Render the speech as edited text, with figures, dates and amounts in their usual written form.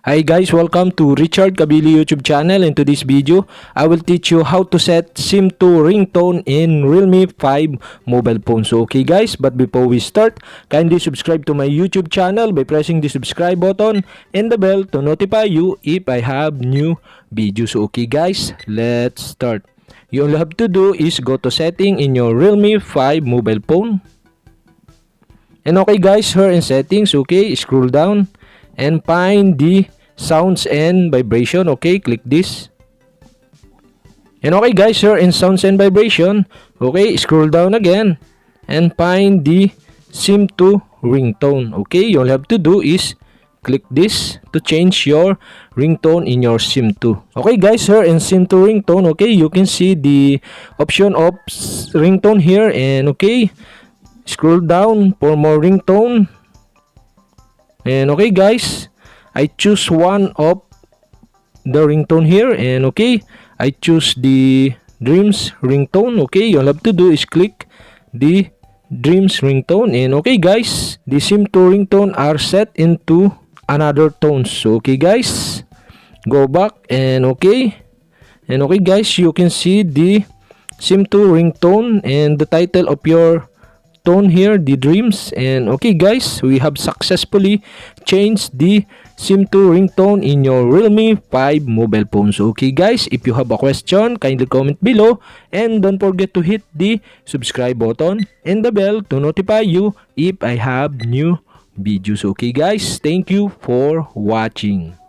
Hi guys, welcome to Richard Cabile YouTube channel. In today's video, I will teach you how to set SIM to ringtone in Realme 5 mobile phone. So okay guys, but before we start, kindly subscribe to my YouTube channel by pressing the subscribe button and the bell to notify you if I have new videos. So okay guys, let's start. You all have to do is go to setting in your Realme 5 mobile phone. And okay guys, here in settings, okay, scroll down and find the sounds and vibration. Okay, click this. And okay guys, here in sounds and vibration, okay, scroll down again and find the SIM to ringtone. Okay, all you have to do is click this to change your ringtone in your SIM to. Okay guys, here in SIM to ringtone, okay, you can see the option of ringtone here, and okay, scroll down for more ringtone. And okay guys, I choose one of the ringtone here, and okay, I choose the dreams ringtone. Okay, all you have to do is click the dreams ringtone, and okay guys, the SIM to ringtone are set into another tones. So okay guys, go back and okay guys, you can see the SIM to ringtone and the title of your tone here, the dreams. And okay guys, we have successfully changed the SIM to ringtone in your Realme 5 mobile phone. So okay guys, if you have a question, kindly comment below, and don't forget to hit the subscribe button and the bell to notify you if I have new videos. Okay guys, thank you for watching.